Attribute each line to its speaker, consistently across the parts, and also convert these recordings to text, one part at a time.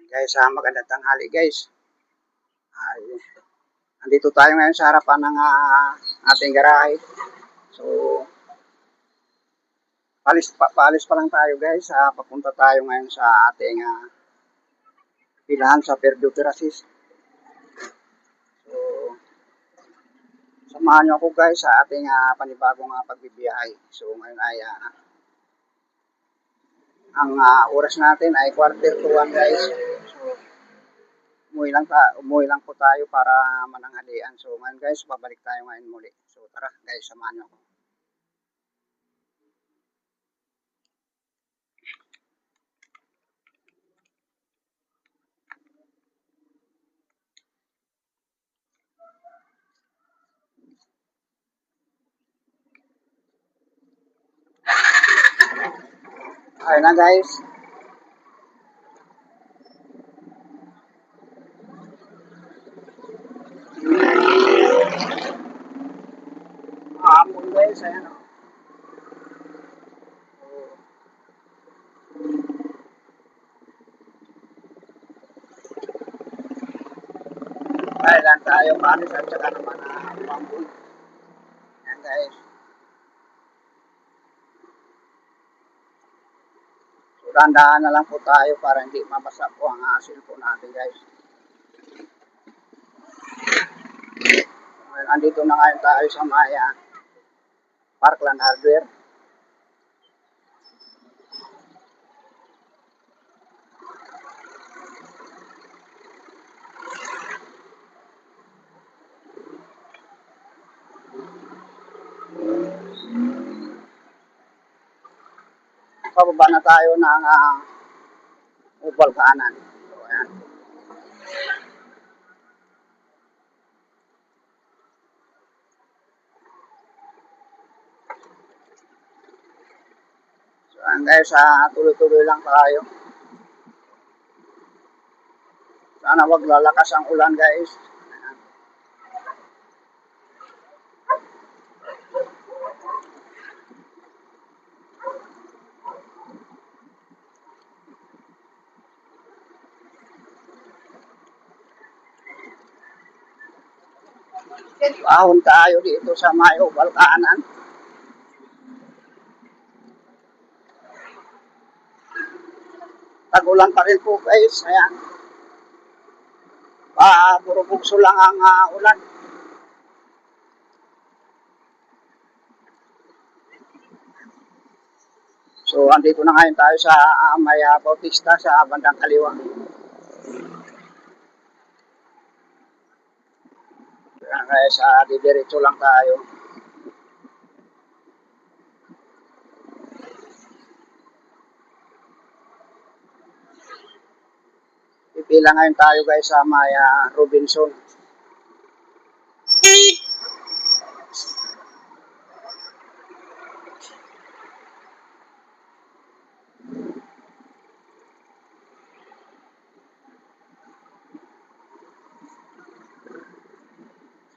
Speaker 1: Guys, magandang tanghali guys. Ay, andito tayo ngayon sa harapan ng ating garahe. So, paalis pa lang tayo guys. Papunta tayo ngayon sa ating pilahan sa Perduterasis. So, samahan nyo ako guys sa ating panibagong pagbibiyahe. So, ngayon ay ang oras natin ay 1:45 guys. So, umuwi lang po tayo para mananghalian. So ngayon guys, babalik tayo ngayon muli. So tara guys, samahan nyo ako. Ayun na guys. Hapon guys, ayan o. Kailan tayo palis at saka naman pambuy. Ayan guys. So dandaan na lang po tayo para hindi mabasa po ang cellphone natin guys. Well, andito na ngayon tayo sa Maya Parkland Hardware. Pababa na tayo ng Upal kanan. So ayan. So ayan guys, tuloy-tuloy lang tayo. Sana wag lalakas ang ulan guys. Ahon tayo dito sa Mayo Balkanan. Tag-ulan pa rin po guys. Ayan. Puro bugso lang ang ulan. So, andito na ngayon tayo sa may Bautista sa bandang kaliwa. Kaya guys, didiretso lang tayo. Pipila ngayon tayo guys sa may Robinson.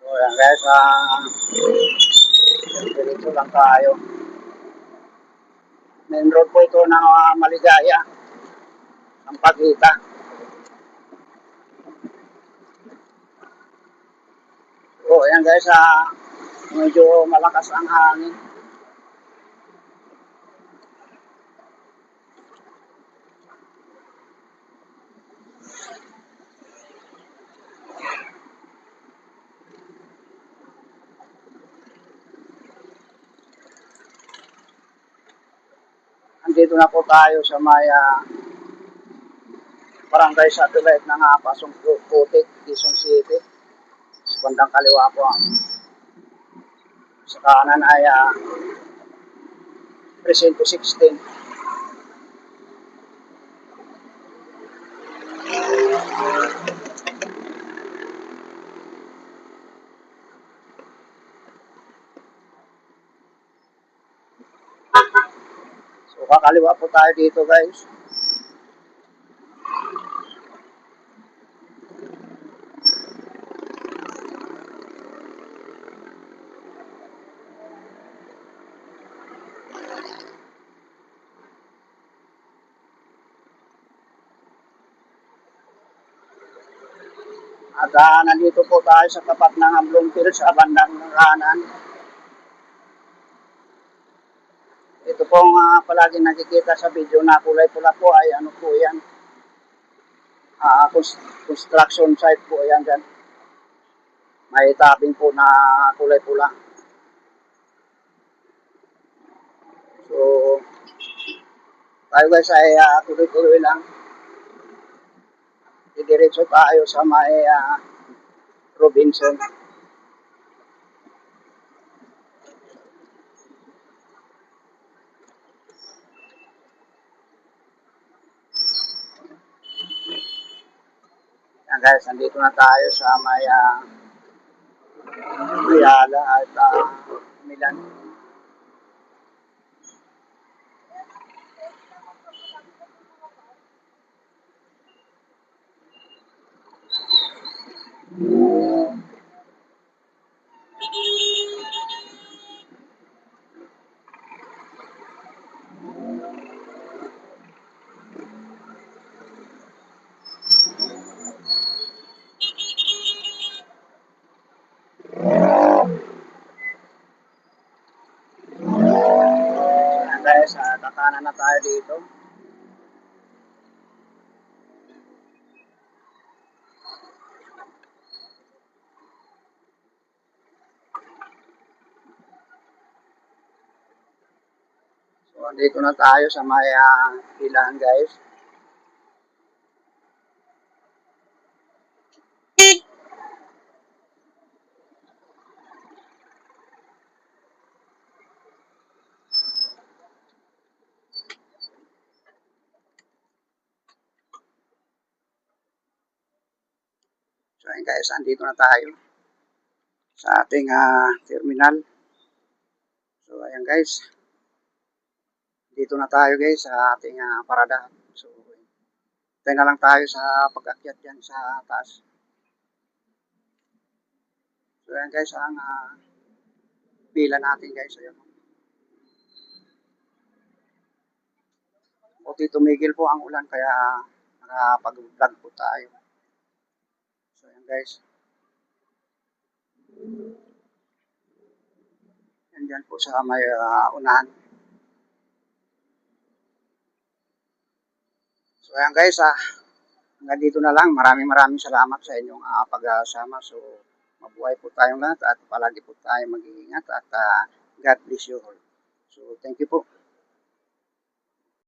Speaker 1: So, yan guys, diretso lang tayo. Main road po ito ng Maligaya, ang Pagita. So, yan guys, medyo malakas ang hangin. Andito na po tayo sa may barangay satellite ng Pasong Putik, Quezon City. Sa bandang kaliwa po. Sa kanan ay Presinto 16. So kakaliwa po tayo dito guys. At nandito po tayo sa tapat ng Bloomfield sa bandang kanan. Ito pong palagi nakikita sa video na kulay pula po ay ano po yan. Construction site po yan dyan. May tabing po na kulay pula. So, tayo guys ay tuloy-tuloy lang. Didiretso tayo sa may Robinson. Yan guys, nandito na tayo sa may Ayala at Milan. Yan guys, kakanan na tayo dito. So, dito na tayo sa may Pilahan guys. So, ayan guys, andito na tayo sa ating terminal. So, ayan guys. Dito na tayo guys sa ating parada. So, tayo na lang tayo sa pag-akyat dyan sa taas. So, ayan guys, ang pila natin guys. Ayan. Buti tumigil po ang ulan kaya nakapag-vlog po tayo. So, ayan guys. Yan dyan po sa may unahan. So, ayan guys, hanggang dito na lang. Maraming salamat sa inyong pagsama. So, mabuhay po tayong lahat at palagi po tayong mag-iingat at God bless you all. So, thank you po.